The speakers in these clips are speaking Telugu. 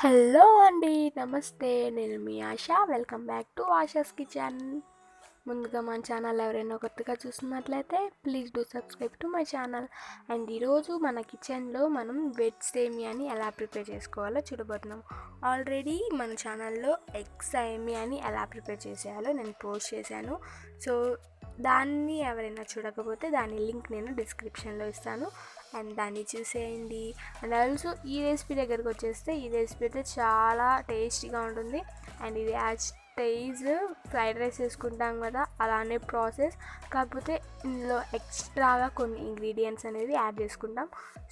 హలో అండి, నమస్తే. నేను మీ Asha. Welcome back to Asha's kitchen. ముందుగా మన ఛానల్ ఎవరైనా కొత్తగా చూస్తున్నట్లయితే please do subscribe to my channel. And ఈరోజు మన కిచెన్లో మనం వెజ్ సేమియాని ఎలా ప్రిపేర్ చేసుకోవాలో చూడబోతున్నాం. ఆల్రెడీ మన ఛానల్లో ఎగ్ సేమియాని ఎలా ప్రిపేర్ చేసేయాలో నేను పోస్ట్ చేశాను. సో దాన్ని ఎవరైనా చూడకపోతే దాని లింక్ నేను డిస్క్రిప్షన్లో ఇస్తాను, అండ్ దాన్ని చూసేయండి. అండ్ ఆల్సో ఈ రెసిపీ దగ్గరకు వచ్చేస్తే ఈ రెసిపీ అయితే చాలా టేస్టీగా ఉంటుంది. అండ్ ఇది యాజ్ టేజ్ ఫ్రైడ్ రైస్ వేసుకుంటాం కదా, అలానే ప్రాసెస్, కాకపోతే ఇందులో ఎక్స్ట్రాగా కొన్ని ఇంగ్రీడియంట్స్ అనేది యాడ్ చేసుకుంటాం.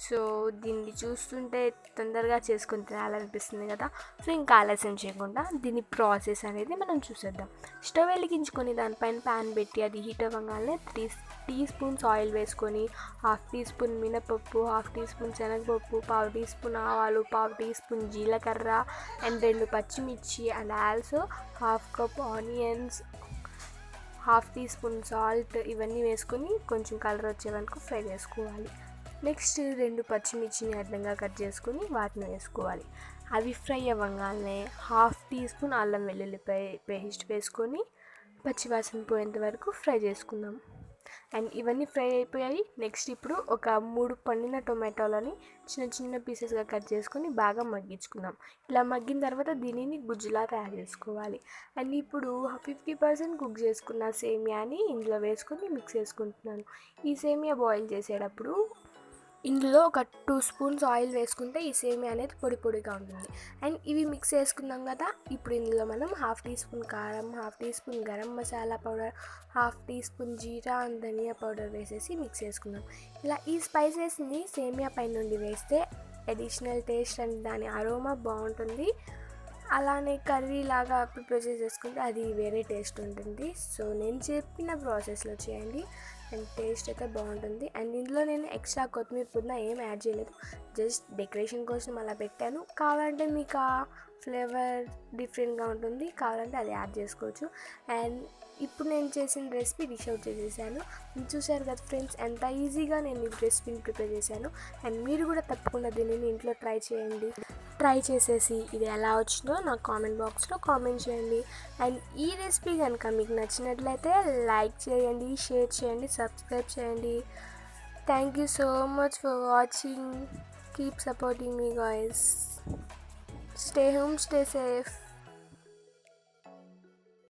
సో దీన్ని చూస్తుంటే తొందరగా చేసుకుని తినాలనిపిస్తుంది కదా. సో ఇంకా ఆలస్యం చేయకుండా దీని ప్రాసెస్ అనేది మనం చూసేద్దాం. స్టవ్ వెలిగించుకొని దానిపైన ప్యాన్ పెట్టి అది హీట్ అవ్వగానే 3 టీ స్పూన్స్ ఆయిల్ వేసుకొని 1/2 టీ స్పూన్ మినపప్పు, 1/2 టీ స్పూన్ శనగపప్పు, 1/2 టీ స్పూన్ ఆవాలు, 1/2 టీ స్పూన్ జీలకర్ర, అండ్ 2 పచ్చిమిర్చి, and also 1/2 cup onions, 1/2 tea spoon salt, ఇవన్నీ వేసుకొని కొంచెం కలర్ వచ్చే వరకు ఫ్రై చేసుకోవాలి. నెక్స్ట్ 2 పచ్చిమిర్చిని అడ్డంగా కట్ చేసుకొని వాటిని వేసుకోవాలి. అవి ఫ్రై అవ్వగానే 1/2 టీ స్పూన్ అల్లం వెల్లుల్లిపాయ పేస్ట్ వేసుకొని పచ్చివాసన పోయేంత వరకు ఫ్రై చేసుకుందాం. అండ్ ఇవన్నీ ఫ్రై అయిపోయాయి. నెక్స్ట్ ఇప్పుడు ఒక 3 పండిన టొమాటోలని చిన్న చిన్న పీసెస్గా కట్ చేసుకొని బాగా మగ్గించుకుందాం. ఇలా మగ్గిన తర్వాత దీనిని గుజ్జులా తయారు చేసుకోవాలి. అండ్ ఇప్పుడు 50% కుక్ చేసుకున్న సేమియాని ఇందులో వేసుకొని మిక్స్ చేసుకుంటున్నాను. ఈ సేమియా బాయిల్ చేసేటప్పుడు ఇందులో ఒక 2 స్పూన్స్ ఆయిల్ వేసుకుంటే ఈ సేమియా అనేది పొడి పొడిగా ఉంటుంది. అండ్ ఇవి మిక్స్ చేసుకున్నాం కదా, ఇప్పుడు ఇందులో మనం 1/2 టీ స్పూన్ కారం, 1/2 tea spoon garam masala powder, 1/2 tea spoon జీరా అండ్ ధనియా పౌడర్ వేసేసి మిక్స్ చేసుకుందాం. ఇలా ఈ స్పైసెస్ని సేమియా పై నుండి వేస్తే అడిషనల్ టేస్ట్ అండ్ దాని అరోమా బాగుంటుంది. అలానే కర్రీ లాగా ప్రిపేర్ చేసేసుకుంటే అది వేరే టేస్ట్ ఉంటుంది. సో నేను చెప్పిన ప్రాసెస్లో చేయండి అండ్ టేస్ట్ అయితే బాగుంటుంది. అండ్ ఇందులో నేను ఎక్స్ట్రా కొత్తిమీర పుదీనా ఏం యాడ్ చేయలేదు, జస్ట్ డెకరేషన్ కోసం అలా పెట్టాను. కావాలంటే మీకు ఆ ఫ్లేవర్ డిఫరెంట్గా ఉంటుంది, కావాలంటే అది యాడ్ చేసుకోవచ్చు. అండ్ ఇప్పుడు నేను చేసిన రెసిపీ డిష్ అవుట్ చేసేసాను. చూసారు కదా ఫ్రెండ్స్, ఎంత ఈజీగా నేను ఈ రెసిపీని ప్రిపేర్ చేశాను. అండ్ మీరు కూడా తప్పకుండా దీనిని ఇంట్లో ట్రై చేసేసి ఇది ఎలా వచ్చిందో నాకు కామెంట్ బాక్స్లో కామెంట్ చేయండి. అండ్ ఈ రెసిపీ కనుక మీకు నచ్చినట్లయితే లైక్ చేయండి, షేర్ చేయండి, సబ్స్క్రైబ్ చేయండి. Thank you so much for watching. Keep supporting me guys. Stay home, stay safe.